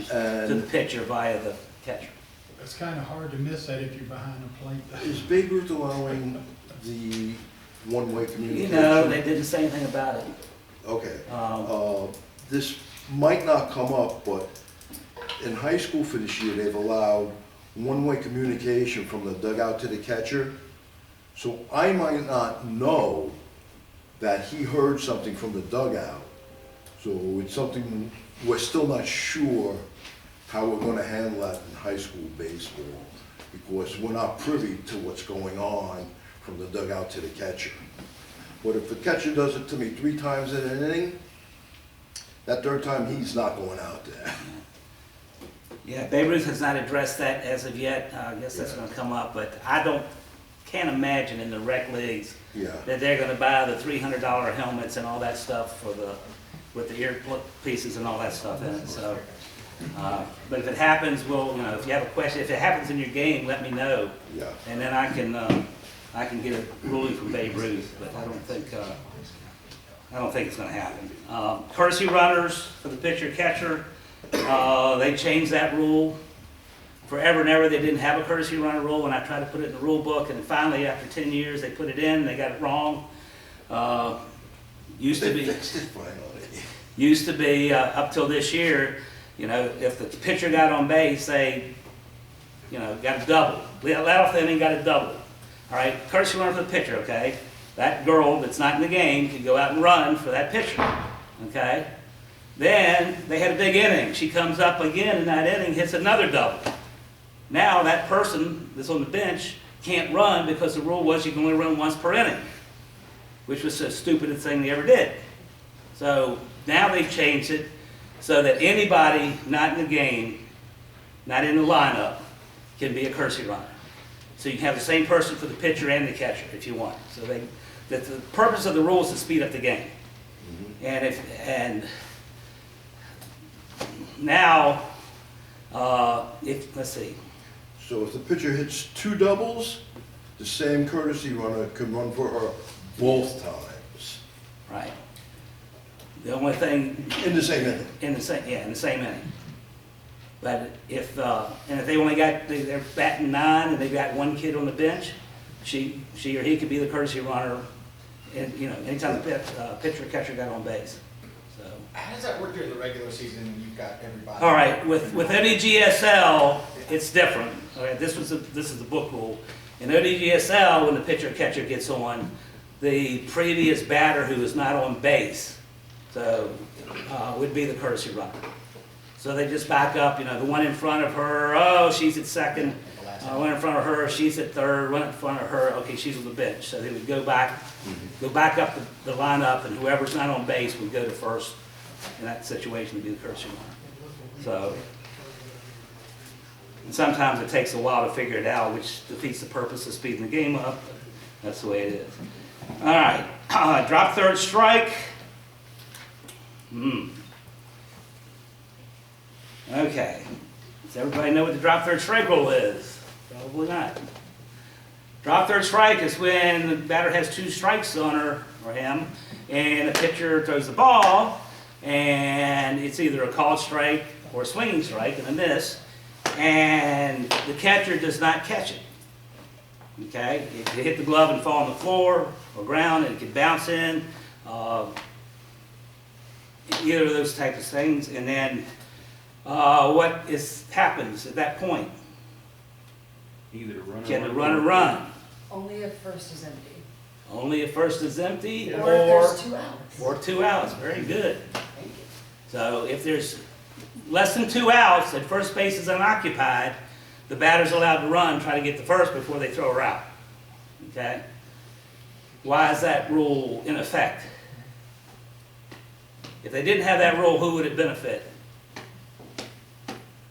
message to the pitcher via the catcher. It's kind of hard to miss that if you're behind a plate. Is Babe Ruth allowing the one-way You communication? know, they didn't say anything about it. Okay. Um, This might not come up, but in high school for this year, they've allowed one-way communication from the dugout to the catcher. So I might not know that he heard something from the dugout. So it's something, we're still not sure how we're gonna handle that in high school baseball, because we're not privy to what's going on from the dugout to the catcher. But if the catcher does it to me 3 times in an inning, that third time, he's not going out there. Yeah, Babe Ruth has not addressed that as of yet. I guess that's gonna come up, but can't imagine in the rec leagues Yeah. that they're gonna buy the $300 helmets and all that stuff with the earpieces and all that stuff in it, so. But if it happens, if you have a question, if it happens in your game, let me know. Yeah. And then I can get a ruling from Babe Ruth, but I don't think it's gonna happen. Courtesy runners for the pitcher catcher, they changed that rule. Forever and ever, they didn't have a courtesy runner rule, and I tried to put it in the rule book, and finally, after 10 years, they put it in, they got it wrong. Used to They be, fixed it finally. up till this year, if the pitcher got on base, they, got a double. Let off the inning, got a double. All right, courtesy runner for the pitcher, okay? That girl that's not in the game can go out and run for that pitcher, okay? Then they had a big inning. She comes up again in that inning, hits another double. Now that person that's on the bench can't run because the rule was you can only run once per inning, which was the stupidest thing they ever did. So now they've changed it so that anybody not in the game, not in the lineup, can be a courtesy runner. So you can have the same person for the pitcher and the catcher if you want. So the purpose of the rule is to speed up the game. And now, let's see. So if the pitcher hits 2 doubles, the same courtesy runner can run for her both times. Right. The only thing In the same inning. in the same inning. But if they only they're batting 9 and they've got one kid on the bench, she or he could be the courtesy runner. And anytime the pitcher or catcher got on base. So. How does that work during the regular season when you've got everybody? All right, with ODGSL, it's different. All right, this is the book rule. In ODGSL, when the pitcher or catcher gets on, the previous batter who is not on base, would be the courtesy runner. So they just back up. The one in front of her, she's at second. One in front of her, she's at third. One in front of her, okay, she's on the bench. So they would go back up the lineup, and whoever's not on base would go to first. In that situation, to be the courtesy runner. So, and sometimes it takes a while to figure it out, which defeats the purpose of speeding the game up. That's the way it is. All right, drop third strike. Okay. Does everybody know what the drop third strike rule is? Probably not. Drop third strike is when the batter has 2 strikes on her or him, and the pitcher throws the ball, and it's either a called strike or a swinging strike and a miss, and the catcher does not catch it. Okay? It could hit the glove and fall on the floor or ground, and it could bounce in. Either of those types of things, and then what happens at that point? Either run Can the runner run? Only if first is empty. Only if first is empty, Or if there's 2 outs. or 2 outs. Very good. Thank you. So if there's less than 2 outs and first base is unoccupied, the batter's allowed to run, try to get to first before they throw her out. Okay? Why is that rule in effect? If they didn't have that rule, who would it benefit?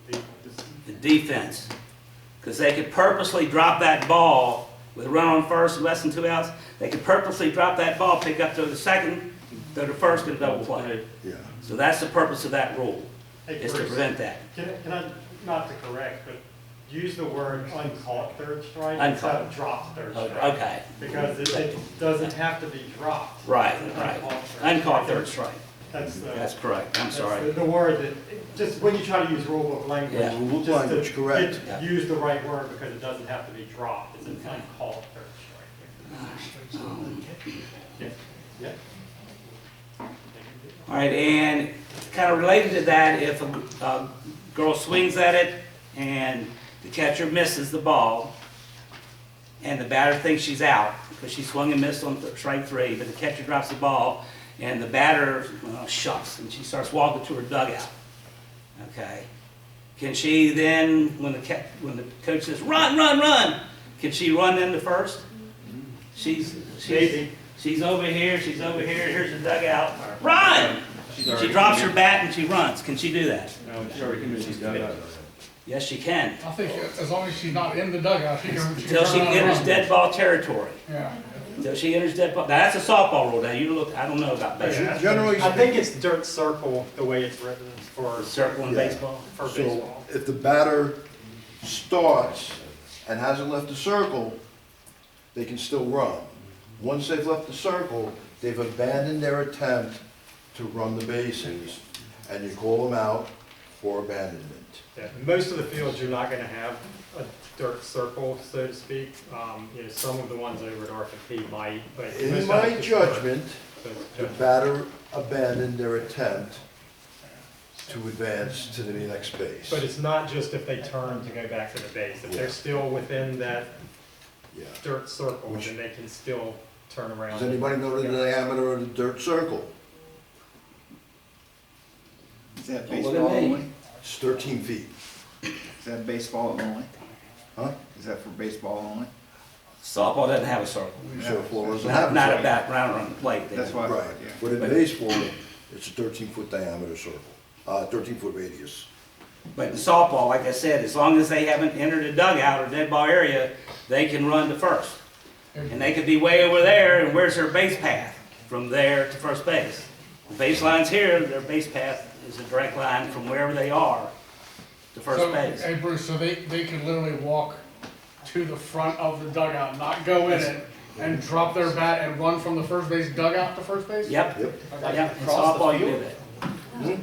The defense. Because they could purposely drop that ball with a run on first and less than 2 outs. They could purposely drop that ball, pick up to the second, go to first, and double play. Yeah. So that's the purpose of that rule, Hey, is to Bruce, prevent that. Can I, not to correct, but use the word uncaught third strike Uncaught. instead of dropped third strike. Okay, Because it doesn't have to be dropped. right, It's right. uncaught Uncaught third strike. That's the. That's correct, I'm that's sorry. The word that Just when you try to use rule book language. Yeah. Rule book just to language, correct. get- Use the right word because it doesn't have to be dropped, it's uncalled perch right there. Yeah. All right, and kind of related to that, if a girl swings at it and the catcher misses the ball, and the batter thinks she's out, because she swung and missed on strike three, but the catcher drops the ball, and the batter shucks, and she starts walking to her dugout, okay? Can she then, when the coach says, run, run, run, can she run into first? She's over here, here's the dugout, run! She drops her bat and she runs, can she do that? No, she's already committed, she's got it. Yes, she can, I think as long as she's not in the dugout, she can. until she enters dead ball territory. Yeah. Until she enters dead ball, now that's a softball rule, now you look, I don't know about baseball. Generally I think it's dirt circle, the way it's written for Circle in Yeah. baseball? for So baseball. if the batter starts and hasn't left the circle, they can still run. Once they've left the circle, they've abandoned their attempt to run the bases, and you call them out for abandonment. Yeah, most of the fields, you're not gonna have a dirt circle, so to speak. You know, some of the ones over at R&P might, but. In most my of it's dirt. judgment, So it's the judgment. batter abandoned their attempt to advance to the next base. But it's not just if they turn to go back to the base. If they're still within that Yeah. dirt circle, then they can still turn around. Does anybody know the diameter of the dirt circle? Is that Don't look at baseball me. only? It's 13 feet. Is that baseball only? Huh? Is that for baseball only? Softball doesn't have a circle, Softball doesn't not, have a not a circle. background on the plate. That's why I Right, thought, yeah. but in baseball, it's a 13-foot diameter circle, 13-foot radius. But in softball, like I said, as long as they haven't entered a dugout or dead ball area, they can run to first. And they could be way over there, and where's their base path? From there to first base. The baseline's here, their base path is a direct line from wherever they are to first So, base. hey Bruce, so they can literally walk to the front of the dugout, not go in it, and drop their bat and run from the first base dugout to first base? Yep, Yep. yep, in Across the softball you do field?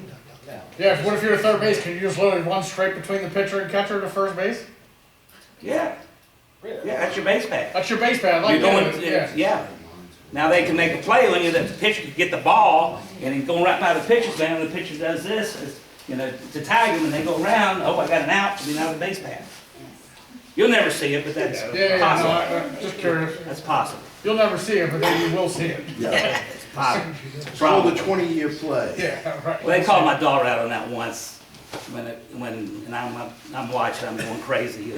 that. Yeah, what if you're a third base, can you just literally run straight between the pitcher and catcher to first base? Yeah, yeah, that's your base path. That's your base pad, I like You're going, that, yeah. yeah. Now they can make a play when you, the pitcher can get the ball, and he's going right by the pitcher's man, and the pitcher does this, to tag him, and they go around, oh, I got an out, I mean, out of the base path. You'll never see it, but that's Yeah, no, possible. I'm just curious. That's possible. You'll never see it, but then you will see it. Yeah. It's possible. It's called a 20-year play. Yeah, right. Well, they called my daughter out on that once, and I'm watching, I'm going crazy.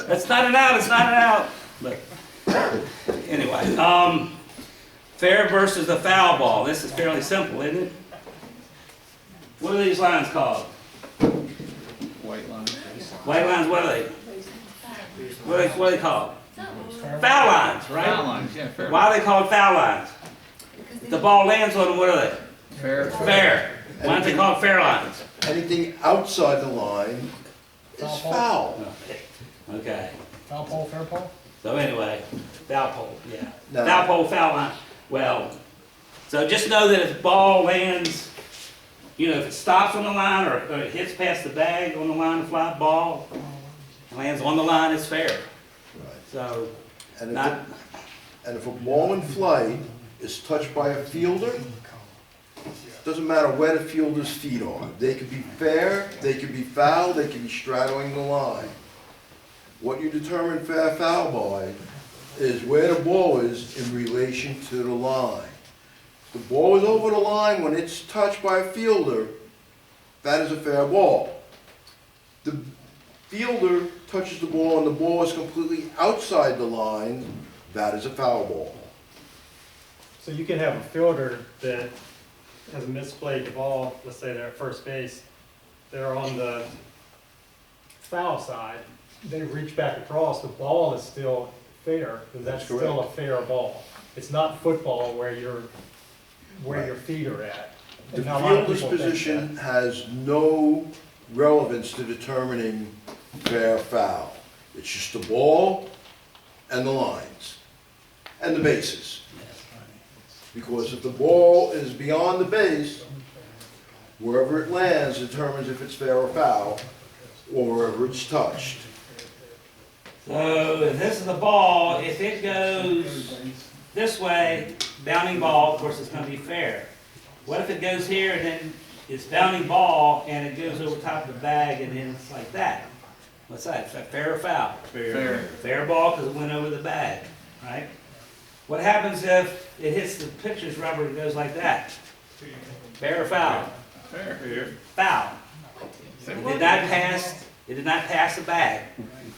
That's not an out, it's not an out. But anyway, fair versus a foul ball. This is fairly simple, isn't it? What are these lines called? White line. White lines, what are they? What are they called? Foul lines, right? Foul lines, yeah, fair. Why are they called foul lines? If the ball lands on them, what are they? Fair. Fair. Why aren't they called fair lines? Anything outside the line is foul. Okay. Foul pole, fair pole? So anyway, foul pole, yeah. No. Foul pole, foul line. Well, so just know that if the ball lands, if it stops on the line or it hits past the bag on the line, the fly ball, lands on the line, it's fair. Right. So, And if, not, and if a ball in flight is touched by a fielder, doesn't matter where the fielder's feet are. They could be fair, they could be foul, they could be straddling the line. What you determine fair foul by is where the ball is in relation to the line. If the ball is over the line when it's touched by a fielder, that is a fair ball. The fielder touches the ball and the ball is completely outside the line, that is a foul ball. So you can have a fielder that has misplayed the ball, let's say they're at first base, they're on the foul side, they reach back across, the ball is still fair, then that's That's still a fair ball. It's not football where your feet are at. The And a lot of fielder's people think position has no relevance to determining fair foul. It's just the ball and the lines, and the bases. Because if the ball is beyond the base, Wherever it lands determines if it's fair or foul, or wherever it's touched. So if this is the ball, if it goes this way, bounding ball, of course, it's gonna be fair. What if it goes here and then it's bounding ball and it goes over top of the bag and then it's like that? What's that? Is that fair or foul? Fair. Fair ball because it went over the bag, right? What happens if it hits the pitcher's rubber and goes like that? Fair or foul? Fair. Foul. It did not pass the bag.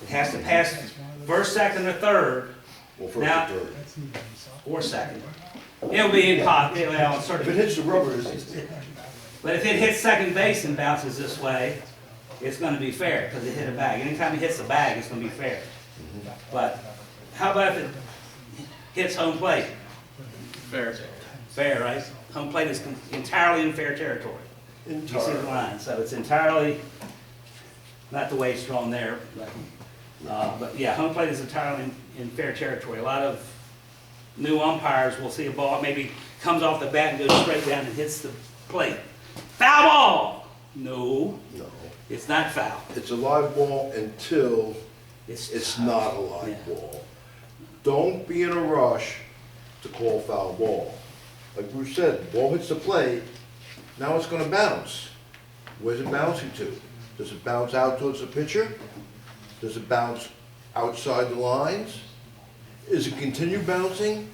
It has to pass first, second, or third, Well, first Now- or third. or second. It'll be in pocket, well, sort If it of, hits the rubber, it's, but if it hits second base and bounces this way, it's gonna be fair, because it hit a bag. Anytime it hits the bag, it's gonna be fair. But how about if it hits home plate? Fair. Fair, right? Home plate is entirely in fair territory. You see the entirely. line, so it's entirely, not the way it's drawn there, but yeah, home plate is entirely in fair territory. A lot of new umpires will see a ball, maybe comes off the bat and goes straight down and hits the plate. Foul ball! No, No, it's not foul. it's a live ball until it's not a live Yeah. ball. Don't be in a rush to call foul ball. Like Bruce said, ball hits the plate, now it's gonna bounce. Where's it bouncing to? Does it bounce out towards the pitcher? Does it bounce outside the lines? Is it continue bouncing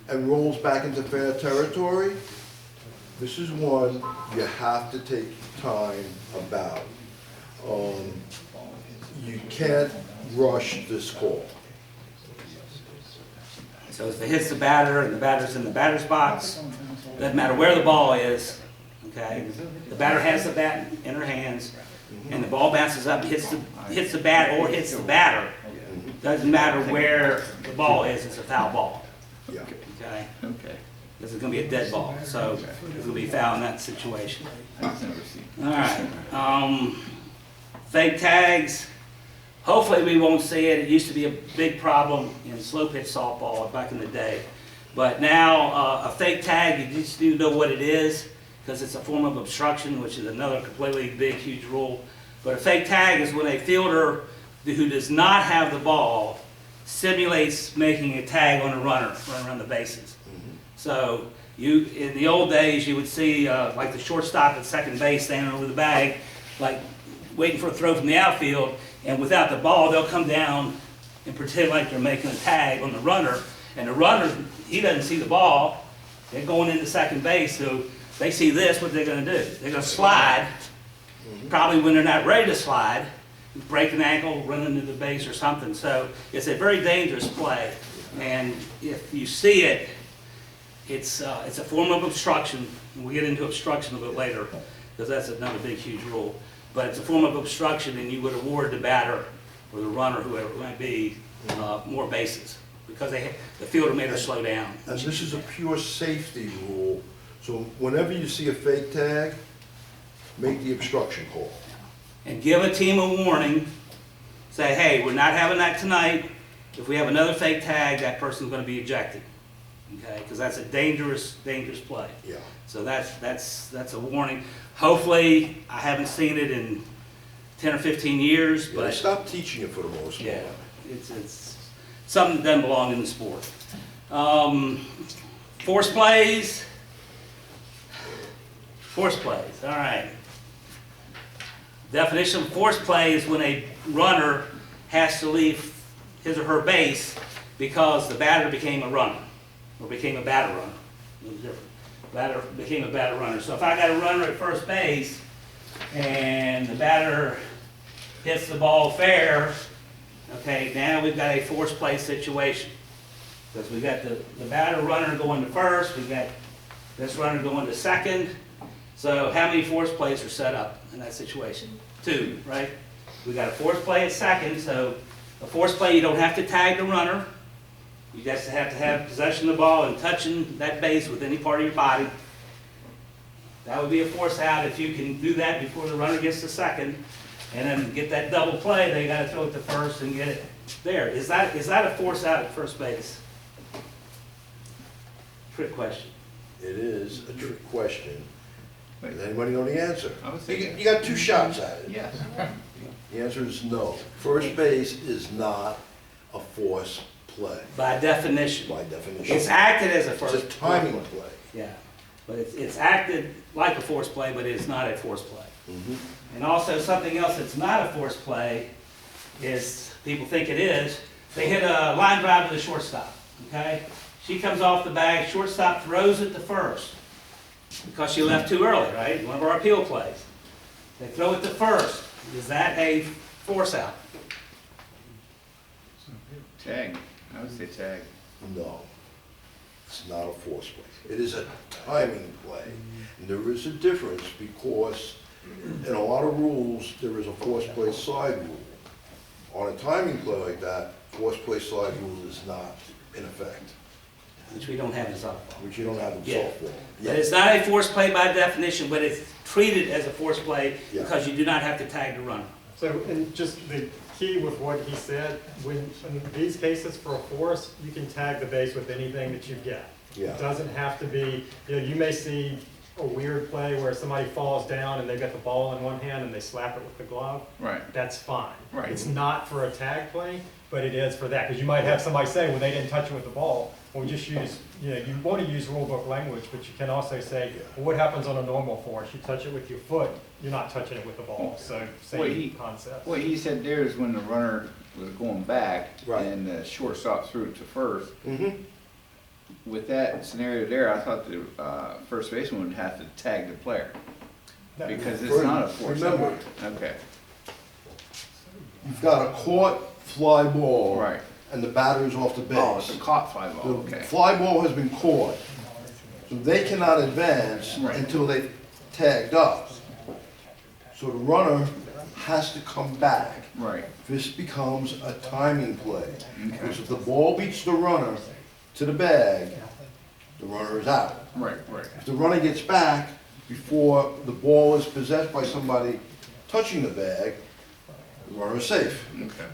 and rolls back into fair territory? This is one you have to take time about. You can't rush this call. So if it hits the batter and the batter's in the batter's box, doesn't matter where the ball is, okay? The batter has the bat in her hands, and the ball bounces up, hits the bat or hits the batter. Doesn't matter where the ball is, it's a foul ball, Yeah. okay? Okay. This is gonna be a dead ball, so it's gonna be foul in that situation. I've never seen. All right, fake tags, hopefully we won't see it. It used to be a big problem in slow pitch softball back in the day. But now, a fake tag, you just need to know what it is, because it's a form of obstruction, which is another completely big, huge rule. But a fake tag is when a fielder who does not have the ball simulates making a tag on a runner, run around the bases. So you, in the old days, you would see like the shortstop at second base standing over the bag, like waiting for a throw from the outfield, and without the ball, they'll come down and pretend like they're making a tag on the runner, and the runner, he doesn't see the ball, they're going into second base, so they see this, what they're gonna do? They're gonna slide, probably when they're not ready to slide, break an ankle, run into the base or something. So it's a very dangerous play, and if you see it, it's a form of obstruction. We'll get into obstruction a bit later, because that's another big, huge rule. But it's a form of obstruction, and you would award the batter or the runner, whoever it might be, more bases, because the fielder made her slow down. And this is a pure safety rule, so whenever you see a fake tag, make the obstruction call. And give a team a warning, say, hey, we're not having that tonight. If we have another fake tag, that person's gonna be ejected, okay? Because that's a dangerous, dangerous play. Yeah. So that's a warning. Hopefully, I haven't seen it in 10 or 15 years, Yeah, they but stopped teaching it for the most part. yeah, it's something that doesn't belong in the sport. Force plays. Force plays, all right. Definition of force play is when a runner has to leave his or her base because the batter became a runner, or became a batter runner. A little different. Batter became a batter runner. So if I got a runner at first base and the batter hits the ball fair, okay, now we've got a force play situation. Because we got the batter runner going to first, we got this runner going to second. So how many force plays are set up in that situation? 2, right? We got a force play at second, so a force play, you don't have to tag the runner. You just have to have possession of the ball and touching that base with any part of your body. That would be a force out. If you can do that before the runner gets to second, and then get that double play, they gotta throw it to first and get it there. Is that a force out at first base? Trick question. It is a trick question. Does anybody know the answer? I would say You got two shots at it. Yes. The answer is no. First base is not a force play, By definition. by definition. It's acted as a It's first. a timing play. Yeah, but it's acted like a force play, but it's not a force play. Mhm. And also, something else that's not a force play is, people think it is, they hit a line drive to the shortstop, okay? She comes off the bag, shortstop throws it to first, because she left too early, right? One of our appeal plays. They throw it to first. Is that a force out? Tag. I would say tag. No, it's not a force play. It is a timing play. And there is a difference because in a lot of rules, there is a force play side rule. On a timing play like that, force play side rule is not in effect, Which we don't have in softball. which you don't have in Yeah. softball. But it's not a force play by definition, but it's treated as a force play Yeah. because you do not have to tag the runner. So, and just the key with what he said, when, in these cases for a force, you can tag the base with anything that you get. Yeah. It doesn't have to be, you may see a weird play where somebody falls down and they've got the ball in one hand and they slap it with the glove. Right. That's fine. Right. It's not for a tag play, but it is for that, because you might have somebody say, well, they didn't touch it with the ball. Well, just use, you want to use rule book language, but you can also say, well, what happens on a normal force? You touch it with your foot, you're not touching it with the ball, so Well, same concept. What he said there is when the runner was going back Right. and the shortstop threw it to first. Mm-hmm. With that scenario there, I thought the first baseman would have to tag the player because it's not a force. Remember, Okay. you've got a caught fly ball. Right. And the batter's off the base. Oh, it's a caught fly ball. The Okay. fly ball has been caught, so they cannot advance Right. until they've tagged up. So the runner has to come back. Right. This becomes a timing play. Okay. Because if the ball beats the runner to the bag, the runner is out. Right. Right. If the runner gets back before the ball is possessed by somebody touching the bag, the runner is safe. Okay.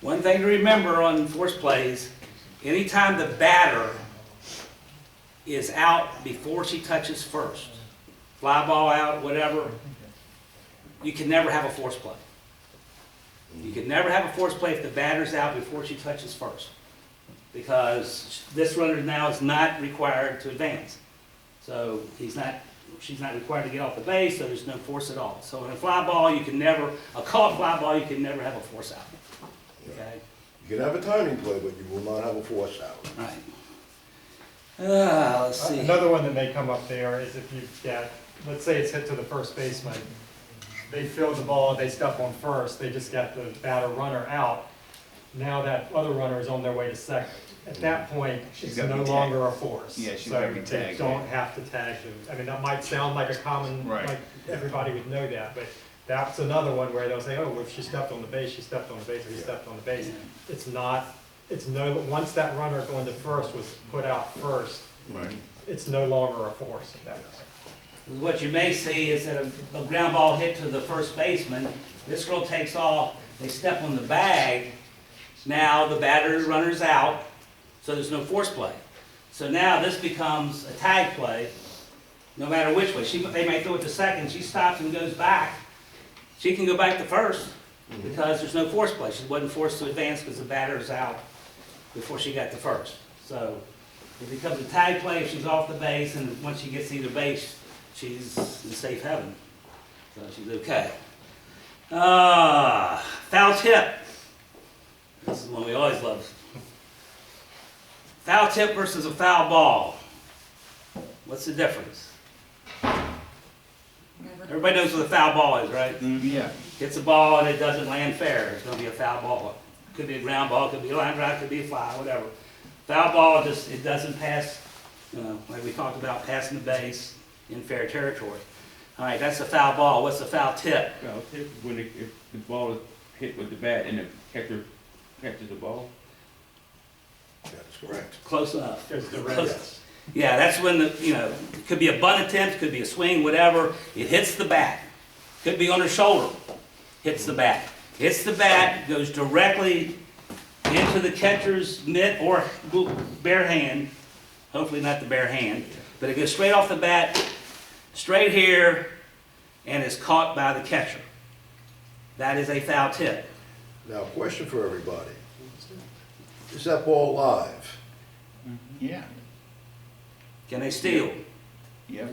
One thing to remember on force plays, anytime the batter is out before she touches first, fly ball out, whatever, you can never have a force play. You can never have a force play if the batter's out before she touches first. Because this runner now is not required to advance. So she's not required to get off the base, so there's no force at all. So in a fly ball, you can never, a caught fly ball, you can never have a force out. Okay? You can have a timing play, but you will not have a force out. Right. Let's see. Another one that may come up there is if you've got, let's say it's hit to the first baseman, they field the ball, they step on first, they just got the batter runner out. Now that other runner is on their way to second. At that point, She's it's gotta no be tagged. longer a force. Yeah, she's gotta be So they tagged, don't yeah. have to tag them. I mean, that might sound like a common, Right. like everybody would know that, but that's another one where they'll say, oh, well, if she stepped on the base, she stepped on the base, or he stepped on the base. It's not, it's no, once that runner going to first was put out first, Right. it's no longer a force at that point. What you may see is that a ground ball hit to the first baseman, this girl takes off, they step on the bag, now the batter runner's out, so there's no force play. So now this becomes a tag play, no matter which way. They may throw it to second, she stops and goes back. She can go back to first because there's no force play. She wasn't forced to advance because the batter's out before she got to first. So it becomes a tag play if she's off the base, and once she gets to either base, she's in safe heaven. So she's okay. Foul tip. This is one we always love. Foul tip versus a foul ball. What's the difference? Never. Everybody knows what a foul ball is, right? Yeah. Hits a ball and it doesn't land fair, it's gonna be a foul ball. Could be a ground ball, could be a line drive, could be a fly, whatever. Foul ball, it doesn't pass, like we talked about, passing the base in fair territory. All right, that's a foul ball. What's the foul tip? Foul tip is when if the ball is hit with the bat and the catcher catches the ball. That's correct. Close enough. Goes to red. Close. Yeah, that's when it could be a bunt attempt, could be a swing, whatever. It hits the bat. Could be on her shoulder. Hits the bat. Hits the bat, goes directly into the catcher's mitt or bare hand, hopefully not the bare hand, but it goes straight off the bat, straight here, and is caught by the catcher. That is a foul tip. Now, question for everybody. Is that ball live? Yeah, Can they steal? yep,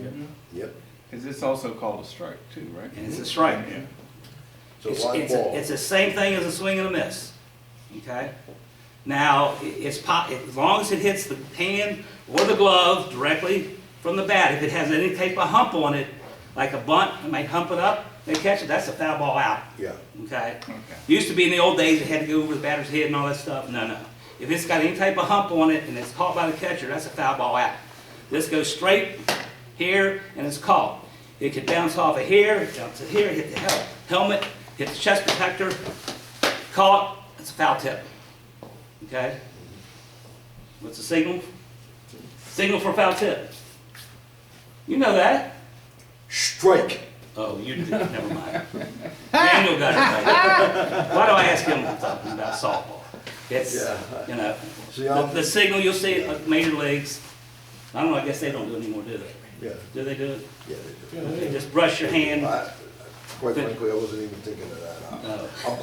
Yep. because it's also called a strike too, right? And it's a strike. So live ball. It's the same thing as a swing and a miss, okay? Now, as long as it hits the hand or the glove directly from the bat, if it has any type of hump on it, like a bunt, it might hump it up, they catch it, that's a foul ball out, Yeah. okay? Okay. Used to be in the old days, it had to go over the batter's head and all that stuff, no. If it's got any type of hump on it and it's caught by the catcher, that's a foul ball out. This goes straight here and it's caught. It could bounce off of here, it jumps to here, hit the helmet, hit the chest protector, caught, it's a foul tip. Okay? What's the signal? Signal for foul tip. You know that. Strike. Oh, you do, never mind. Daniel got it right. Why do I ask him something about softball? It's, Yeah. you know, See, the signal you'll see at major leagues, I don't know, I guess they don't do it anymore, do they? Yeah, Do they do it? yeah, they do. They just brush your hand. Quite frankly, I wasn't even thinking of that.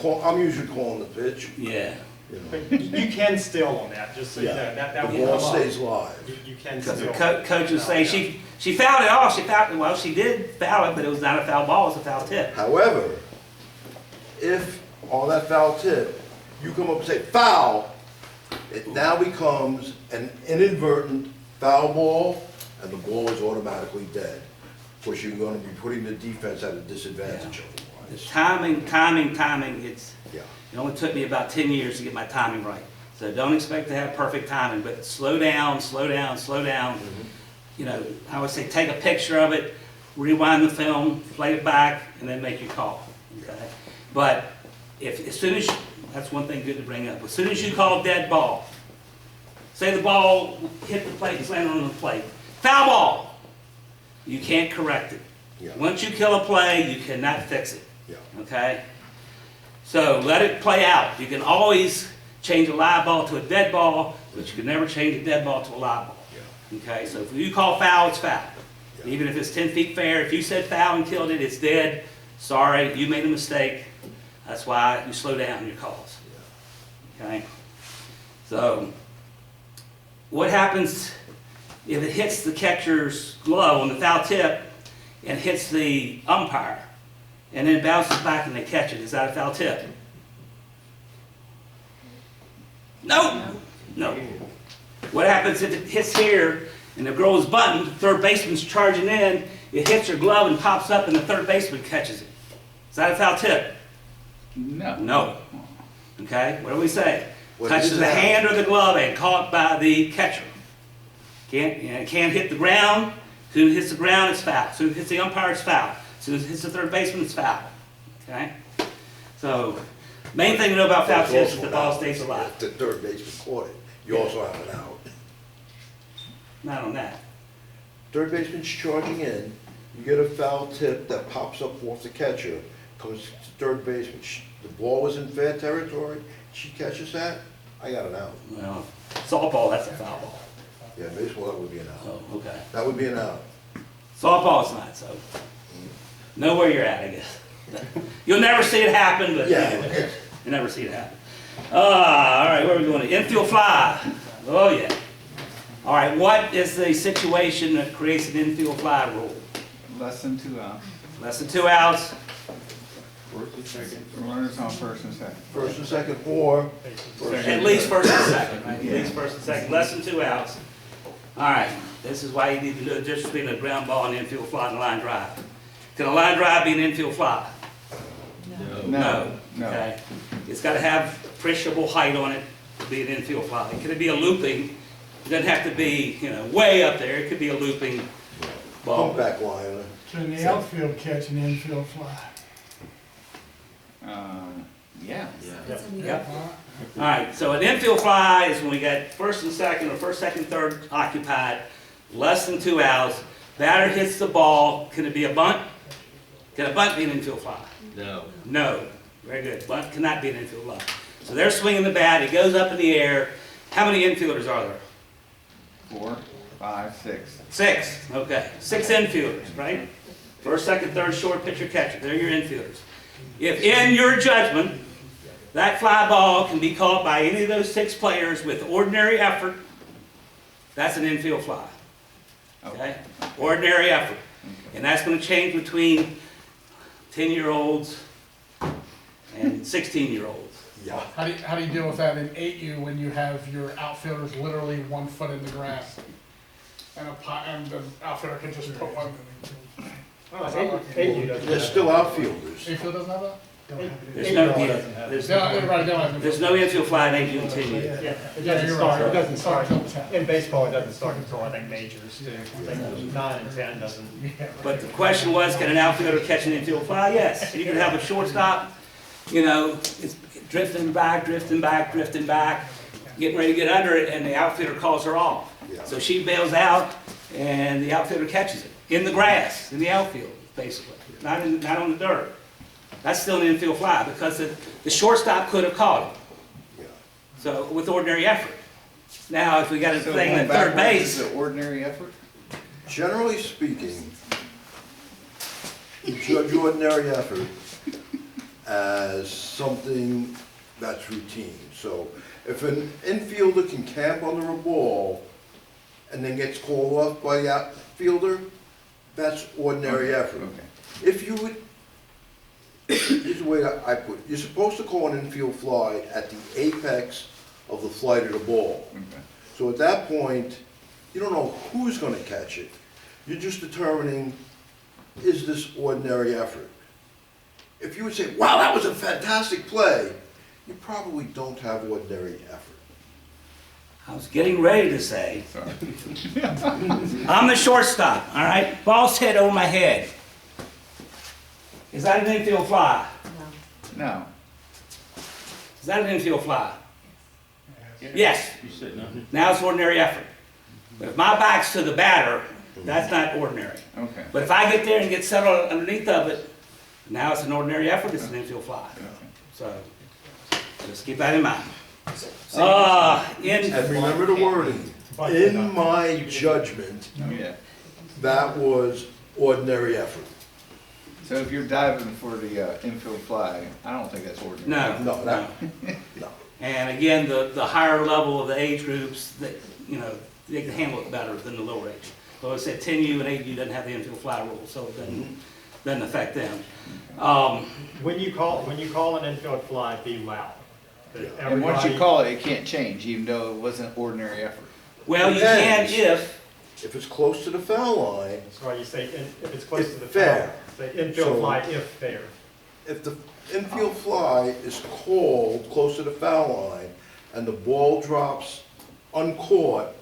No. I'm usually calling the pitch, Yeah. you know. But you can steal on that, just so you know, Yeah. that The will ball come up. stays live. You can Because the steal. coach will say, she fouled it off, well, she did foul it, but it was not a foul ball, it was a foul tip. However, if on that foul tip, you come up and say foul, it now becomes an inadvertent foul ball, and the ball is automatically dead. Of course, you're gonna be putting the defense at a disadvantage It's otherwise. timing, Yeah, it only took me about 10 years to get my timing right. So don't expect to have perfect timing, but slow down. You know, I always say, take a picture of it, rewind the film, play it back, and then make your call, okay? But as soon as, that's one thing good to bring up, as soon as you call dead ball, say the ball hit the plate, it's landing on the plate, foul ball, you can't correct it. yeah, Once you kill a play, you cannot fix it, yeah. okay? So let it play out. You can always change a live ball to a dead ball, but you can never change a dead ball to a live ball. Okay, so if you call foul, it's foul. Yeah. Even if it's 10 feet fair, if you said foul and killed it, it's dead. Sorry, you made a mistake. That's why you slow down your calls. Okay? So, what happens if it hits the catcher's glove on the foul tip and hits the umpire and then bounces back and they catch it? Is that a foul tip? No. What happens if it hits here and the girl is buttoned, third baseman's charging in, it hits her glove and pops up and the third baseman catches it? Is that a foul tip? No. No. Okay, what do we say? What Touches is the that? hand or the glove and caught by the catcher. Can't hit the ground. As soon as it hits the ground, it's foul. As soon as it hits the umpire, it's foul. As soon as it hits the third baseman, it's foul. Okay? So, main thing to know about foul There's tips is also the ball an out. stays alive. If the third baseman caught it, you also have an out. Not on that. Third baseman's charging in, you get a foul tip that pops up off the catcher, comes to third baseman, the ball was in fair territory, she catches that, I got an out. Well, softball, that's a foul ball. Yeah, baseball, that would be an out. Oh, okay. That would be an out. Softball's not, so know where you're at, I guess. You'll never see it happen, but Yeah. anyway, you never see it happen. All right, where are we going? Infield fly. Oh, yeah. All right, what is the situation that creates an infield fly rule? Less than 2 outs. Less than 2 outs, First and second. Runners on first and second. First and second, or. first at least first and second, right? At least first and second, less than 2 outs. All right, this is why you need to know the difference between a ground ball and an infield fly and a line drive. Can a line drive be an infield fly? No. Okay. It's got to have appreciable height on it to be an infield fly. Could it be a looping? It doesn't have to be, way up there. It could be a looping ball. Humpback line. Can the outfield catch an infield fly? Yeah. Yep. All right, so an infield fly is when we got first and second, or first, second, third occupied, less than 2 outs. Batter hits the ball. Can it be a bunt? Can a bunt be an infield fly? No. Very good. Bunt cannot be an infield fly. So they're swinging the bat. It goes up in the air. How many infielders are there? 4. 5, 6. 6, okay. 6 infielders, right? First, second, third, short, pitcher, catcher. They're your infielders. If in your judgment, that fly ball can be caught by any of those 6 players with ordinary effort, that's an infield fly. Okay? Ordinary effort. And that's going to change between 10-year-olds and 16-year-olds. Yeah. How do you deal with that in 8U when you have your outfielders literally 1 foot in the grass? And the outfielder can just put one. AU doesn't. They're still outfielders. Infield doesn't have that? There's no, AU doesn't have there's, Yeah, right, they don't have there's no infield fly in 8U and 10U. Yeah, it Yeah, doesn't you're start, right. it doesn't start, Sorry. in baseball, it doesn't start until I think majors too. I think 9 and 10 doesn't. But the question was, can an outfielder catch an infield fly? Yes. You can have a shortstop, you know, it's drifting back, drifting back, drifting back, getting ready to get under it, and the outfielder calls her off. Yeah. So she bails out, and the outfielder catches it in the grass, in the outfield, basically, not on the dirt. That's still an infield fly because the shortstop could have caught it. Yeah. So with ordinary effort. Now, if we got a So thing going at third backwards base, is an ordinary effort? Generally speaking, you judge ordinary effort as something that's routine. So if an infielder can camp under a ball and then gets called off by the outfielder, that's ordinary effort. Okay. If you would, here's the way I put it, you're supposed to call an infield fly at the apex of the flight of the ball. Okay. So at that point, you don't know who's gonna catch it. You're just determining, is this ordinary effort? If you would say, wow, that was a fantastic play, you probably don't have ordinary effort. I was getting ready to say, Sorry. I'm the shortstop, all right? Ball's hit over my head. Is that an infield fly? No. Is that an infield fly? Yes. You sitting up here? Now it's ordinary effort. But if my back's to the batter, that's not ordinary. Okay. But if I get there and get settled underneath of it, now it's an ordinary effort, it's an infield fly. So, just keep that in mind. And remember the wording, in my judgment, Yeah. that was ordinary effort. So if you're diving for the infield fly, I don't think that's ordinary. No, No, no. that- No. And again, the higher level of the age groups, that, you know, they can handle it better than the lower age. So I said 10U and 8U doesn't have the infield fly rule, so it doesn't affect them. When you call an infield fly, be loud. That Yeah. And once you everybody- call it, it can't change, even though it wasn't ordinary effort. Well, you can Depends. if, If it's close to the foul line, That's why you say, if it's close to the Fair. foul, say infield So- fly if fair. if the infield fly is called close to the foul line and the ball drops uncaught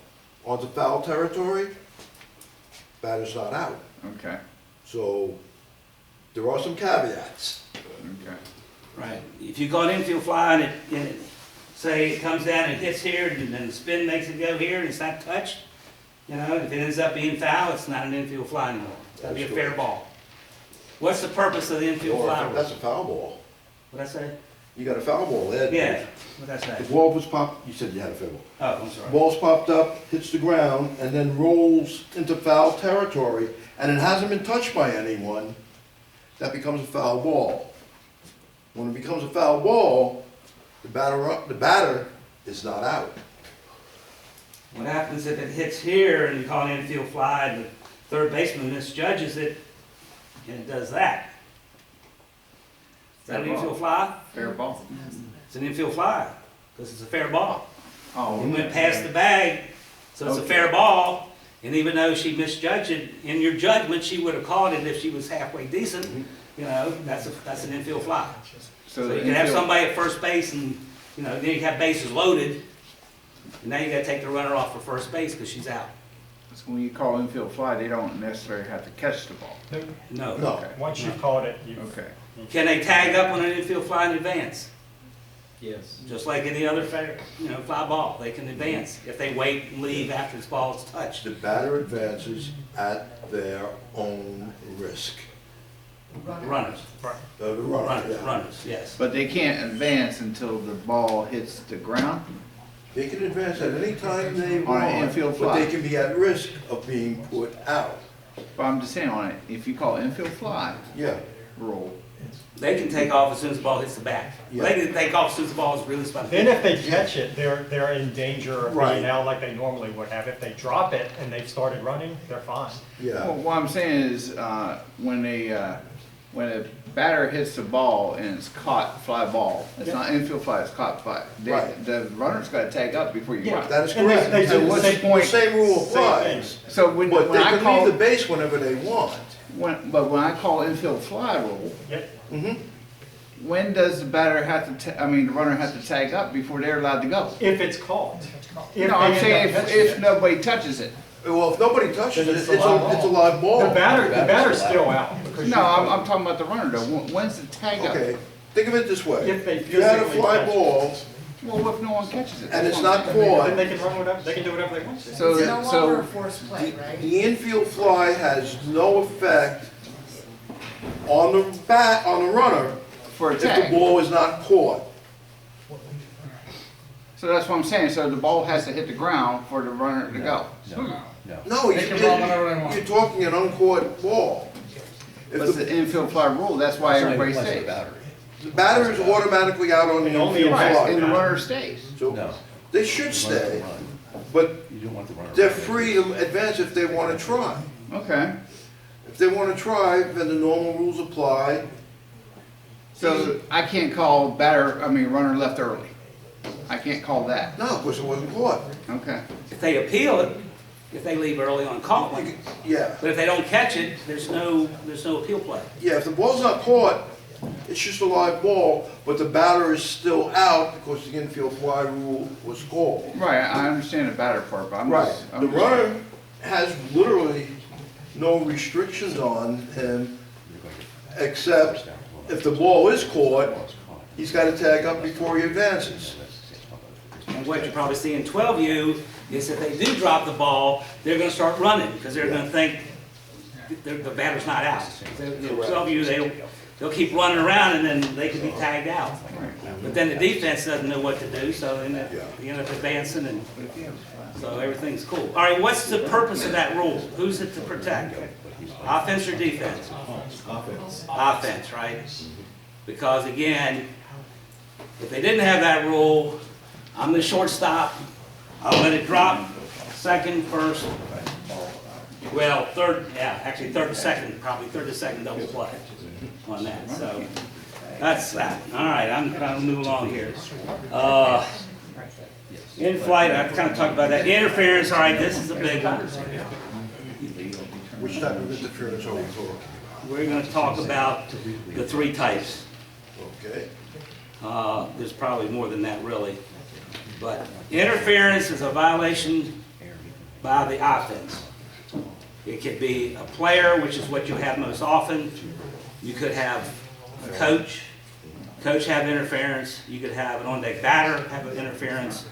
onto foul territory, batter's not out. Okay, So there are some caveats. okay. right, if you call an infield fly and it, say it comes down and hits here and then the spin makes it go here and it's not touched, you know, if it ends up being foul, it's not an infield fly anymore. It's gotta be a That's fair correct. ball. What's the purpose of the infield Or fly if that's rule? a foul ball. What'd I say? You got a foul ball there. Yeah, what'd I The say? ball was popped, you said you had a foul ball. Oh, I'm sorry. Ball's popped up, hits the ground, and then rolls into foul territory, and it hasn't been touched by anyone, that becomes a foul ball. When it becomes a foul ball, the batter is not out. What happens if it hits here and you call an infield fly and the third baseman misjudges it and it does that? Is that an Fair ball. infield fly? Fair ball. It's an infield fly, because it's a fair ball. Oh, It went past the bag, so it's a fair ball, and even though she misjudged it, in your judgment, she would have caught it if she was halfway decent, you know, that's an infield fly. So So the you can have infield, somebody at first base and, you know, then you have bases loaded, and now you gotta take the runner off for first base because she's out. so when you call infield fly, they don't necessarily have to catch the ball. No. No. Okay. Once you've caught it, you. Okay. Can they tag up on an infield fly in advance? Yes. Just like any other fair, you know, fly ball, they can advance if they wait and leave after the ball is touched. The batter advances at their own risk. Runners, The runner, runners, yeah. runners, yes. But they can't advance until the ball hits the ground? They can advance at any time they On an want, infield but they fly. can be at risk of being put out. But I'm just saying on it, if you call infield fly Yeah, rule, They can take off as soon as the ball hits the bat. Yeah. They can take off as soon as the ball is released by the Then pitcher. if they catch it, they're in danger of Right. being out like they normally would have. If they drop it and they've started running, they're fine. yeah. well, what I'm saying is, when a batter hits the ball and it's caught fly ball, it's not infield fly, it's caught fly. Right. The runner's gotta tag up before you run. That is And they- correct. they do And the what's same the point. same rule Same thing. applies. So when But they I can call, leave the base whenever they want. when I call infield fly rule, Yep. Mhm. when does the batter have to, the runner have to tag up before they're allowed to go? If it's called. If No, I'm they saying end up if catching it. nobody touches it. Well, if nobody touches it, Then it's it's a live a ball. live ball. The batter's still out. because No, you- I'm talking about the runner though. When's the tag up? Okay, think of it this way. If they You had a physically fly touch it. ball, Well, if no one catches it. and that's it's what I'm not saying. caught, Then they can run whatever, they can do whatever they want to. So, It's no longer a so, forced play, right? the infield fly has no effect on the runner for a if the tag. ball is not caught. So that's what I'm saying. So the ball has to hit the ground for the runner to go. No, They can run whenever they want. you're talking an uncaught ball. If That's the the infield fly rule. That's why everybody stays. the batter is automatically out on the And only infield Right, and the fly. runner stays. So they should stay, but they're free to advance if they want to try. Okay. If they want to try, then the normal rules apply. So I can't call runner left early. I can't call that. No, because it wasn't caught. Okay. If they appeal it, if they leave early on caught one, Yeah, but if they don't catch it, there's no appeal play. yeah, if the ball's not caught, it's just a live ball, but the batter is still out because the infield fly rule was called. Right, I understand the batter part, but I'm Right, just. the I'm just- runner has literally no restrictions on him, except if the ball is caught, he's got to tag up before he advances. And what you probably see in 12U is if they do drop the ball, they're gonna start running, because they're gonna think the batter's not out. So, in 12U, they'll keep running around and then they could be tagged out. But then the defense doesn't know what to do, so then they end up advancing and, so everything's cool. All right, what's the purpose of that rule? Who's it to protect? Offense or defense? Offense, right? Because again, if they didn't have that rule, I'm the shortstop, I'll let it drop, second, first, well, third, yeah, actually third to second, probably third to second double play on that, so that's that. All right, I'm gonna move along here. In flight, I've kind of talked about that. Interference, all right, this is a big one. Which type of interference are we talking? We're gonna talk about the three types. Okay? There's probably more than that, really. But interference is a violation by the offense. It could be a player, which is what you have most often. You could have a coach have interference. You could have an on-deck batter have an interference.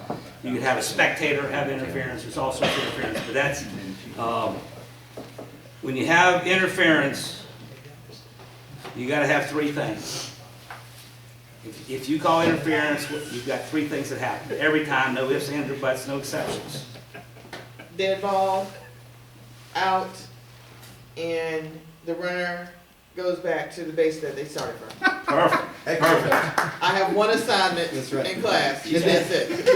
You could have a spectator have interference. There's all sorts of interference. But that's, when you have interference, you gotta have three things. If you call interference, you've got three things that happen. Every time, no ifs, ands, or buts, no exceptions. Dead ball, out, and the runner goes back to the base that they started from. Perfect, perfect. I have one assignment in class, and that's it.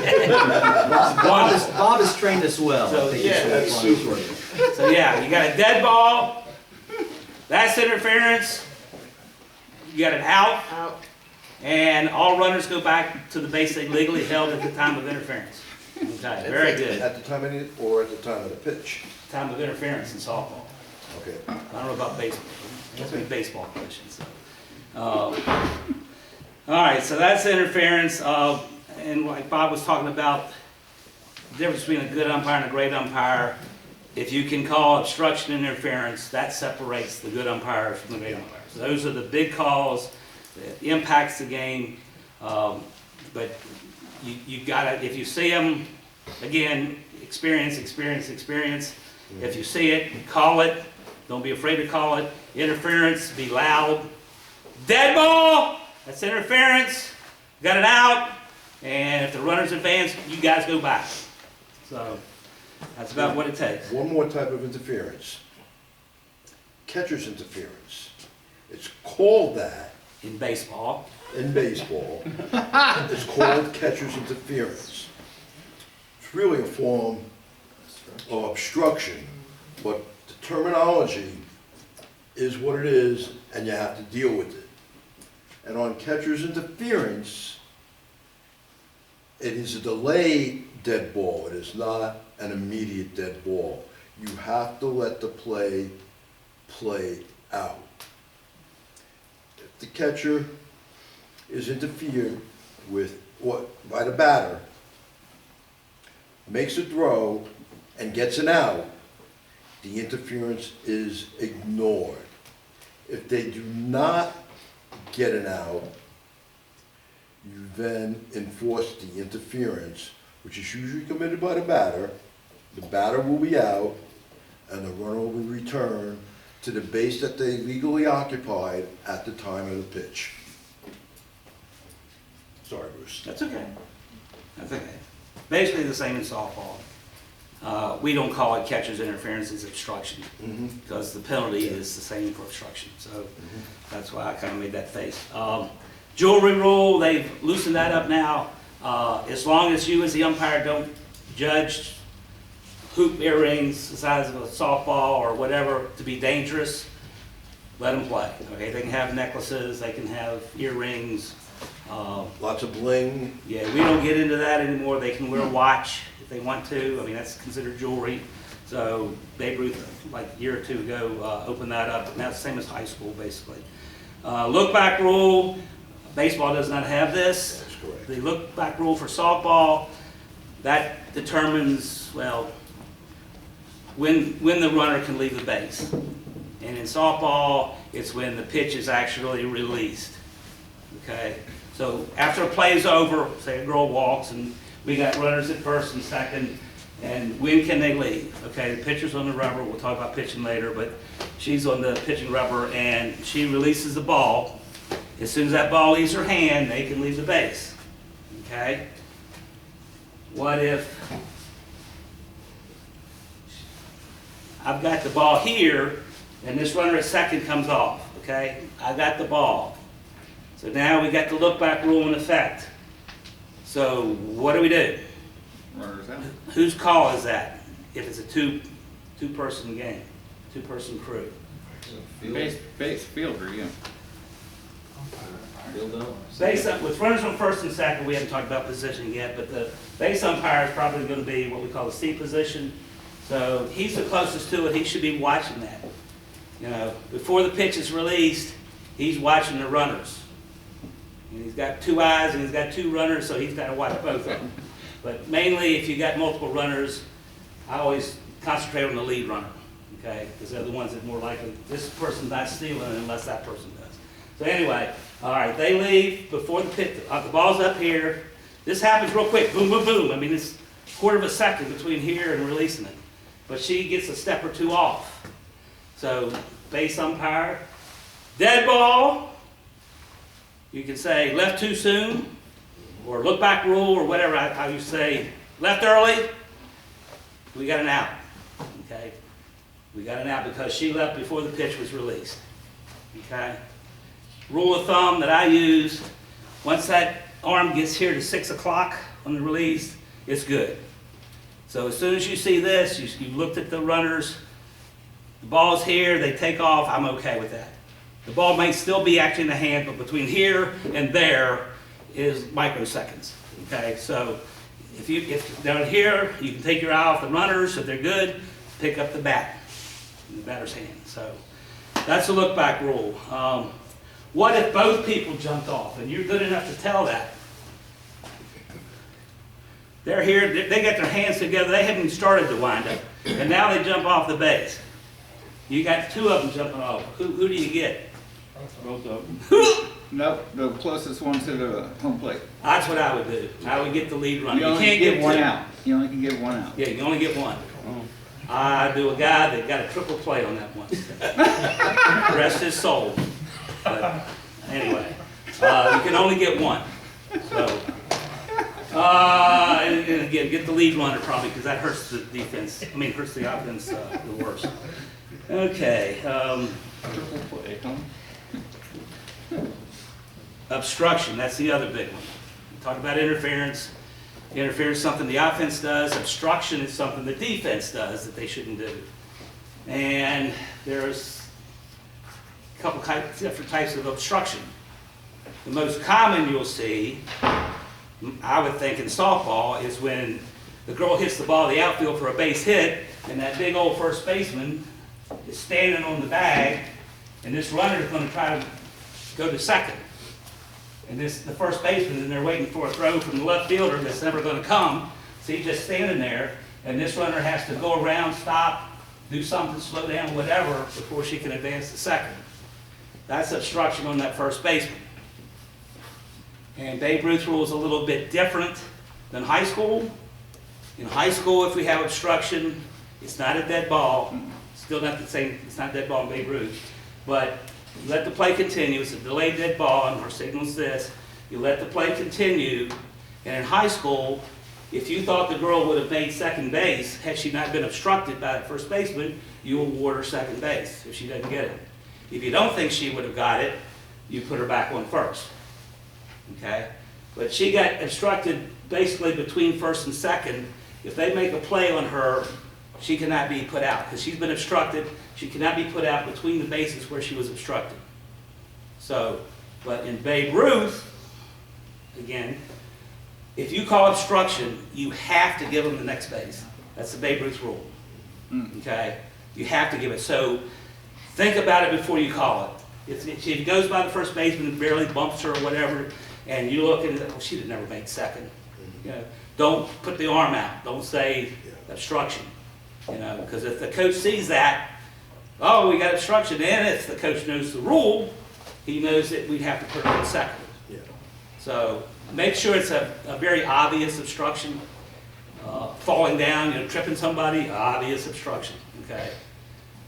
Bob has trained us well. So, I think yeah. it's really important. So yeah, you got a dead ball, that's interference. You got an out, Out, and all runners go back to the base they legally held at the time of interference. Okay, very good. At the time of it, or at the time of the pitch? Time of interference in softball. Okay. I don't know about baseball. That's a baseball question. So. All right, so that's interference. And like Bob was talking about, the difference between a good umpire and a great umpire. If you can call obstruction and interference, that separates the good umpire from the great umpire. So those are the big calls that impacts the game. But you gotta, if you see them, again, experience. If you see it, call it. Don't be afraid to call it. Interference, be loud. Dead ball, that's interference. Got it out. And if the runner's advanced, you guys go back. So that's about what it takes. One more type of interference. Catcher's interference. It's called that In baseball, in baseball. It's called catcher's interference. It's really a form of obstruction, but the terminology is what it is, and you have to deal with it. And on catcher's interference, it is a delayed dead ball. It is not an immediate dead ball. You have to let the play out. If the catcher is interfered with by the batter, makes a throw, and gets an out, the interference is ignored. If they do not get an out, you then enforce the interference, which is usually committed by the batter. The batter will be out, and the runner will be returned to the base that they legally occupied at the time of the pitch. Sorry, Bruce. that's okay. That's okay. Basically the same in softball. We don't call it catcher's interference, it's obstruction, because the penalty is the same for obstruction. So that's why I kind of made that face. Jewelry rule, they've loosened that up now. As long as you as the umpire don't judge hoop earrings the size of a softball or whatever to be dangerous, let them play. Okay, they can have necklaces, they can have earrings. Lots of bling. Yeah, we don't get into that anymore. They can wear a watch if they want to. I mean, that's considered jewelry. So Babe Ruth, like a year or two ago, opened that up. And that's the same as high school, basically. Look back rule. Baseball does not have this. That's correct. The look back rule for softball, that determines, well, when the runner can leave the base. And in softball, it's when the pitch is actually released. Okay? So after a play is over, say a girl walks and we got runners at first and second, and when can they leave? Okay, the pitcher's on the rubber, we'll talk about pitching later, but she's on the pitching rubber and she releases the ball. As soon as that ball leaves her hand, they can leave the base. Okay? What if I've got the ball here and this runner at second comes off? Okay? I got the ball. So now we got the look back rule in effect. So what do we do? Runners out. Whose call is that? If it's a two-person game, two-person crew. Base fielder, yeah. Base up, with runners on first and second, we haven't talked about positioning yet, but the base umpire is probably going to be what we call the C position. So he's the closest to it. He should be watching that. You know, before the pitch is released, he's watching the runners. And he's got two eyes and he's got two runners, so he's got to watch both of them. But mainly, if you got multiple runners, I always concentrate on the lead runner, okay? Because they're the ones that more likely, this person's not stealing unless that person does. So anyway, all right, they leave before the pitch, the ball's up here. This happens real quick, boom, boom, boom. I mean, it's a quarter of a second between here and releasing it. But she gets a step or two off. So base umpire, dead ball. You can say left too soon, or look back rule, or whatever. I used to say left early, we got an out. Okay? We got an out because she left before the pitch was released. Okay? Rule of thumb that I use, once that arm gets here to 6 o'clock on the release, it's good. So as soon as you see this, you looked at the runners, the ball's here, they take off, I'm okay with that. The ball might still be actually in the hand, but between here and there is microseconds. Okay, so if down here, you can take your eye off the runners. If they're good, pick up the bat in the batter's hand. So that's the look back rule. What if both people jumped off and you're good enough to tell that? They're here, they got their hands together, they haven't even started to wind up, and now they jump off the base. You got two of them jumping off. Who do you get? Both of them. Nope, the closest one to the home plate. That's what I would do. I would get the lead runner. You only can't get one two. out. You only can get one out. Yeah, you only get one. I do a guy that got a triple play on that one. Rest his soul. But anyway, you can only get one. So And again, get the lead runner probably, because that hurts the defense, hurts the offense the worst. Okay, Triple play, huh? obstruction, that's the other big one. We talked about interference. Interference is something the offense does. Obstruction is something the defense does that they shouldn't do. And there's a couple different types of obstruction. The most common you'll see, I would think in softball, is when the girl hits the ball in the outfield for a base hit, and that big old first baseman is standing on the bag, and this runner is going to try to go to second. And the first baseman, and they're waiting for a throw from the left fielder that's never going to come. So he's just standing there, and this runner has to go around, stop, do something, slow down, whatever, before she can advance to second. That's obstruction on that first baseman. And Babe Ruth rule is a little bit different than high school. In high school, if we have obstruction, it's not a dead ball. Still not the same, it's not a dead ball in Babe Ruth. But you let the play continue. It's a delayed dead ball, and our signal's this. You let the play continue. And in high school, if you thought the girl would have made second base had she not been obstructed by the first baseman, you award her second base if she doesn't get it. If you don't think she would have got it, you put her back on first. Okay? But she got obstructed basically between first and second. If they make a play on her, she cannot be put out because she's been obstructed. She cannot be put out between the bases where she was obstructed. So, but in Babe Ruth, again, if you call obstruction, you have to give them the next base. That's the Babe Ruth rule. Okay? You have to give it. So think about it before you call it. If she goes by the first baseman and barely bumps her or whatever, and you look at it, well, she'd have never made second. You know, don't put the arm out. Don't say obstruction. You know, because if the coach sees that, oh, we got obstruction, and if the coach knows the rule, he knows that we'd have to put her in second. Yeah. So make sure it's a very obvious obstruction. Falling down, tripping somebody, obvious obstruction. Okay.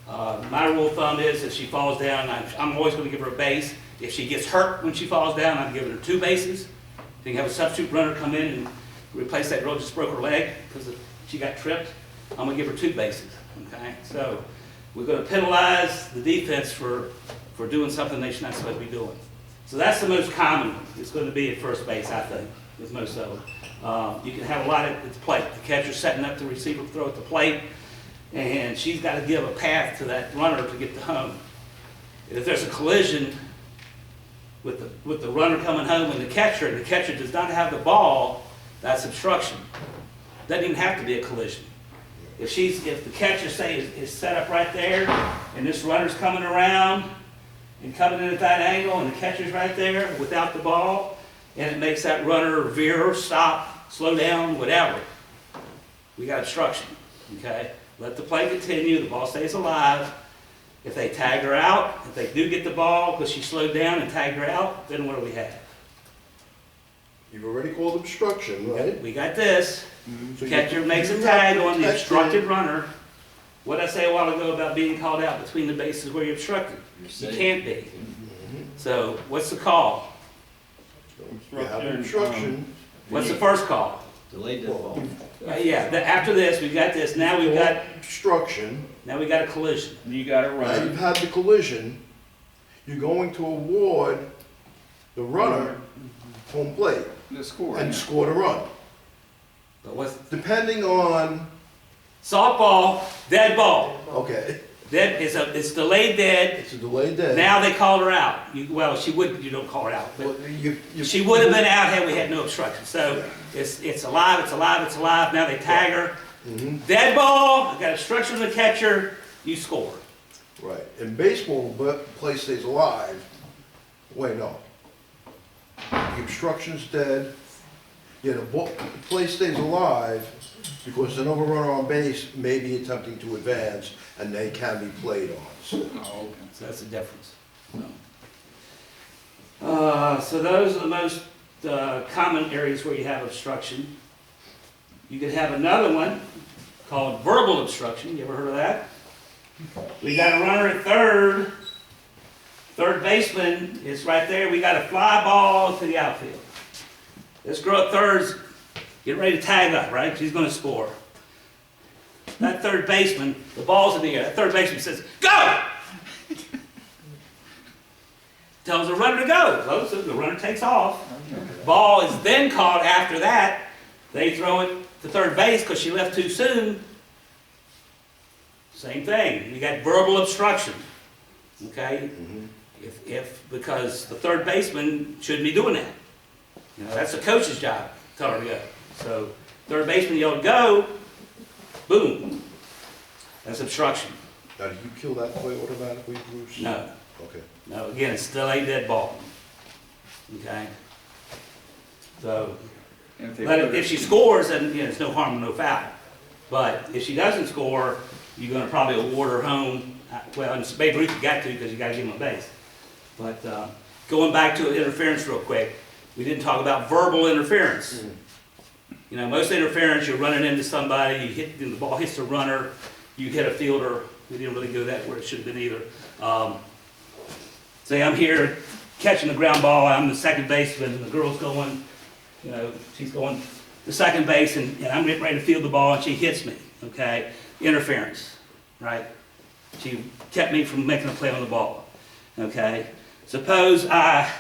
My rule of thumb is if she falls down, I'm always going to give her a base. If she gets hurt when she falls down, I'm giving her 2 bases. If you can have a substitute runner come in and replace that girl who just broke her leg because she got tripped, I'm going to give her 2 bases. Okay. So we're going to penalize the defense for doing something they're not supposed to be doing. So that's the most common one. It's going to be at first base, I think, with most of them. You can have a lot at the plate. The catcher's setting up the receiver to throw at the plate, and she's got to give a path to that runner to get to home. If there's a collision with the runner coming home and the catcher does not have the ball, that's obstruction. Doesn't even have to be a collision. If the catcher, say, is set up right there, and this runner's coming around and coming in at that angle, and the catcher's right there without the ball, and it makes that runner veer, stop, slow down, whatever, we got obstruction. Okay? Let the play continue, the ball stays alive. If they tag her out, if they do get the ball because she slowed down and tagged her out, then what do we have? You've already called obstruction, right? We got this. So you- Catcher makes a you tag have to on the protect obstructed it. runner. What did I say a while ago about being called out between the bases where you're obstructed? You can't be. So what's the call? You have obstruction. What's the first call? Delayed dead ball. After this, we've got this. Now we've got Obstruction. a collision. You gotta Now run. you've had the collision, you're going to award the runner home plate The score. and score the run. But what's Depending on, softball, dead ball. okay, Dead, it's delayed dead. it's a delayed day. Now they called her out. You don't call her out. But Well, you- she would have been out had we had no obstruction. So it's alive, it's alive, it's alive. Now they tag her. Mhm. Dead ball, got obstruction of the catcher, you score. Right, in baseball, but play stays alive. Wait, no. The obstruction's dead. Yeah, the play stays alive because an overrunner on base may be attempting to advance and they can be played on. So, Oh, okay. So that's the difference. So those are the most common areas where you have obstruction. You could have another one called verbal obstruction. You ever heard of that? We got a runner at third. Third baseman is right there. We got a fly ball to the outfield. This girl at third's get ready to tag up, right? She's gonna score. That third baseman, the ball's in the air, that third baseman says, go! Tells the runner to go. So the runner takes off. Ball is then caught after that. They throw it to third base because she left too soon. Same thing. You got verbal obstruction. Okay? Because the third baseman shouldn't be doing that. You know, that's the coach's job. Tell her to go. So third baseman yelled go, boom. That's obstruction. Now, do you kill that play automatically, Bruce? No. Okay. No, again, it's still a dead ball. Okay? So, And they but put if it- she scores, then, you know, it's no harm, no foul. But if she doesn't score, you're gonna probably award her home. Well, and Babe Ruth you got to, because you gotta give him a base. But, going back to interference real quick, we didn't talk about verbal interference. You know, most interference, you're running into somebody, the ball hits the runner, you hit a fielder. We didn't really go that where it should have been either. Say I'm here catching the ground ball, I'm the second baseman, and the girl's going, you know, she's going to second base, and I'm getting ready to field the ball, and she hits me, okay? Interference, right? She kept me from making a play on the ball, okay? Suppose I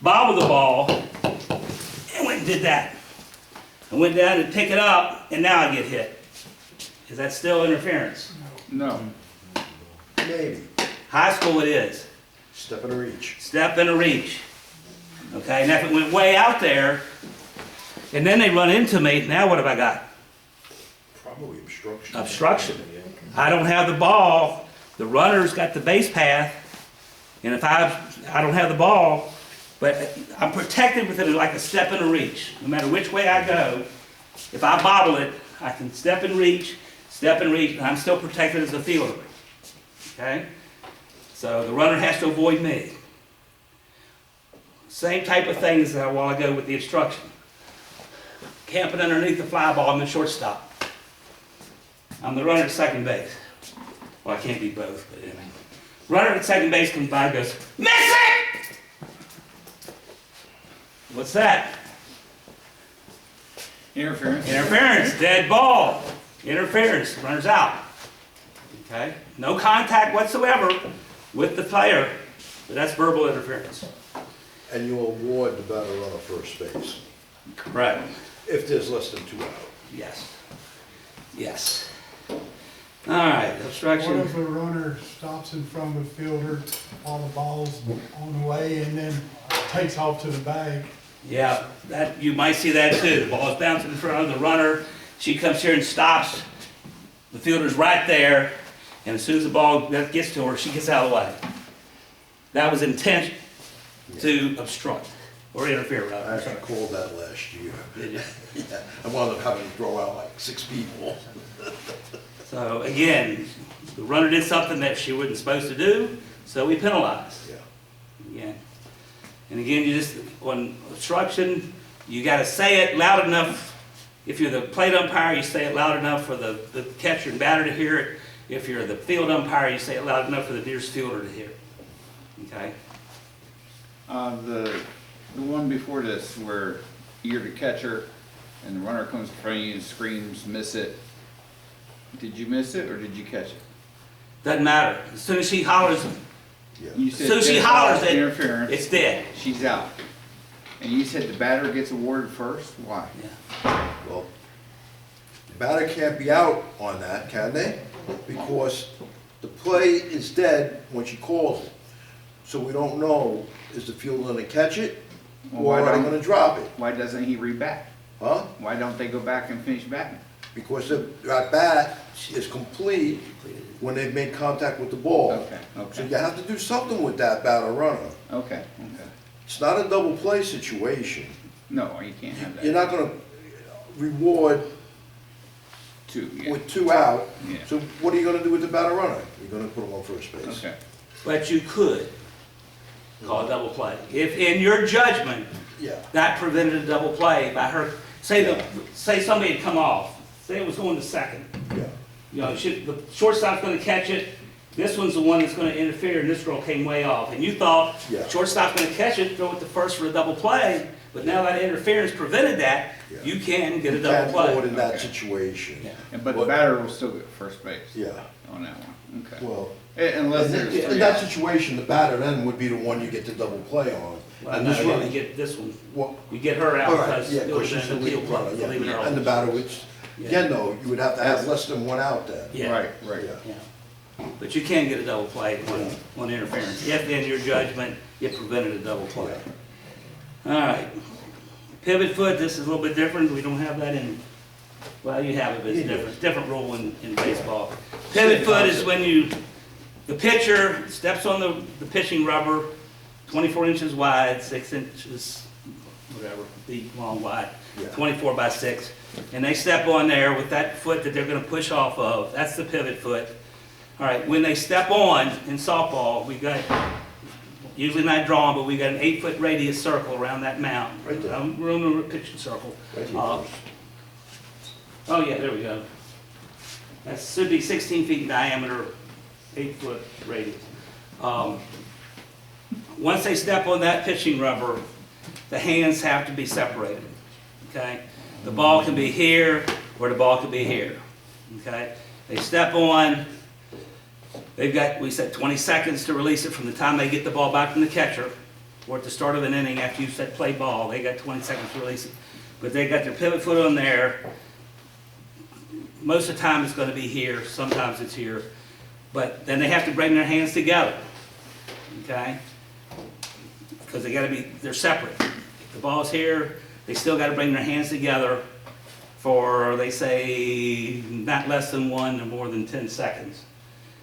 bobbled the ball and went and did that. I went down to pick it up, and now I get hit. Is that still interference? No. Maybe. High school it is. Step and reach. Step and a reach. Okay, and if it went way out there, and then they run into me, now what have I got? Probably obstruction. Obstruction. I don't have the ball, the runner's got the base path, and if I don't have the ball, but I'm protected within like a step and a reach. No matter which way I go, if I bobble it, I can step and reach, and I'm still protected as a fielder. Okay? So the runner has to avoid me. Same type of thing as a while ago with the obstruction. Camping underneath the fly ball, I'm the shortstop. I'm the runner at second base. Well, I can't be both, but anyway. Runner at second base comes by and goes, miss it! What's that? Interference. Interference, dead ball. Interference, runner's out. Okay? No contact whatsoever with the player, but that's verbal interference. And you award the batter runner first base, Correct. if there's less than 2 out. Yes. Yes. All right, What obstruction. if a runner stops in front of a fielder while the ball's on the way and then takes off to the bag? Yeah, that, you might see that too. The ball's bouncing in front of the runner. She comes here and stops. The fielder's right there. And as soon as the ball gets to her, she gets out of the way. That was intent to obstruct or interfere, I rather. actually called that last year. Did you? Yeah, I wound up having to throw out like 6 people. So again, the runner did something that she wasn't supposed to do, so we penalized. Yeah. Again. And again, you just, on obstruction, you gotta say it loud enough. If you're the plate umpire, you say it loud enough for the catcher and batter to hear it. If you're the field umpire, you say it loud enough for the nearest fielder to hear it. Okay? The one before this where you're the catcher and the runner comes in front of you and screams, miss it. Did you miss it or did you catch it? Doesn't matter. As soon as she hollers, Yeah. You as said soon as she dead hollers ball, it, interference. it's dead. She's out. And you said the batter gets awarded first? Why? Yeah. Well, the batter can't be out on that, can they? Because the play is dead when she calls it. So we don't know, is the fielder gonna catch it? Well, Or why are they don't- gonna drop it? Why doesn't he read back? Huh? Why don't they go back and finish batting? Because the at bat is complete when they've made contact with the ball. Okay, So okay, you have to do something with that batter runner. okay, okay. It's not a double play situation. No, you can't have that. You're not gonna reward Two, yeah. with 2 out. Yeah. So what are you gonna do with the batter runner? You're gonna put him on first base. Okay. But you could call a double play. If in your judgment, Yeah. that prevented a double play by her, say somebody had come off, say it was going to second. Yeah. You know, the shortstop's gonna catch it, This one's the one that's gonna interfere, and this girl came way off, and you thought Yeah. shortstop's gonna catch it, throw it to first for a double play, but now that interference prevented that, Yeah. you can get a You double can't throw it play. in that Okay. situation. Yeah. But the batter will still get first base Yeah, on that one, okay. well, Unless in there's in three that outs. situation, the batter then would be the one you get the double play on. Well, And no, this you runner, only get this one, well, you get her out all right, because yeah, it was because she's an the lead appeal runner, for leaving her yeah. alone. And the batter would, Yeah. again, though, you would have to have less than one out then. Yeah. Right, right. Yeah. Yeah, but you can get a double play on interference, if in your judgment, it prevented a double play. All right, pivot foot, this is a little bit different, we don't have that in, well, you have it, but it's different rule in baseball. Pivot foot is when the pitcher steps on the pitching rubber, 24 inches wide, 6 inches, whatever, feet long wide, Yeah. 24 by 6, and they step on there with that foot that they're gonna push off of, that's the pivot foot. All right, when they step on in softball, we got, usually not drawn, but we got an 8-foot radius circle around that mound. Right there. Room of pitching circle. Right here. Oh, yeah, there we go. That should be 16 feet in diameter, 8-foot radius. Once they step on that pitching rubber, the hands have to be separated, okay? The ball can be here, or the ball can be here, okay? They step on, they've got, we said 20 seconds to release it from the time they get the ball back from the catcher, or at the start of an inning after you said play ball, they got 20 seconds to release it. But they got their pivot foot on there. Most of the time it's gonna be here, sometimes it's here. But then they have to bring their hands together, okay? Because they're separate. If the ball's here, they still gotta bring their hands together for, they say, not less than 1 or more than 10 seconds.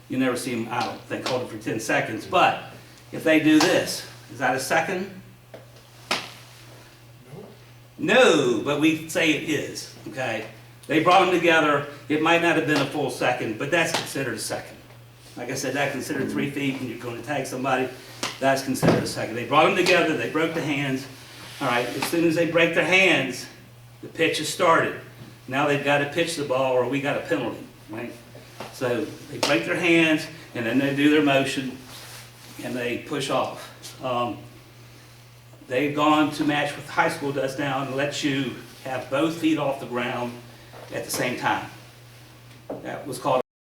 You never see them, I don't think, hold it for 10 seconds, but if they do this, is that a second? No, but we say it is, okay? They brought them together, it might not have been a full second, but that's considered a second. Like I said, that's considered 3 feet, and you're gonna tag somebody, that's considered a second. They brought them together, they broke the hands. All right, as soon as they break their hands, the pitch is started. Now they've gotta pitch the ball, or we got a penalty, right? So they break their hands, and then they do their motion, and they push off. They've gone to match what high school does now, and lets you have both feet off the ground at the same time. That was called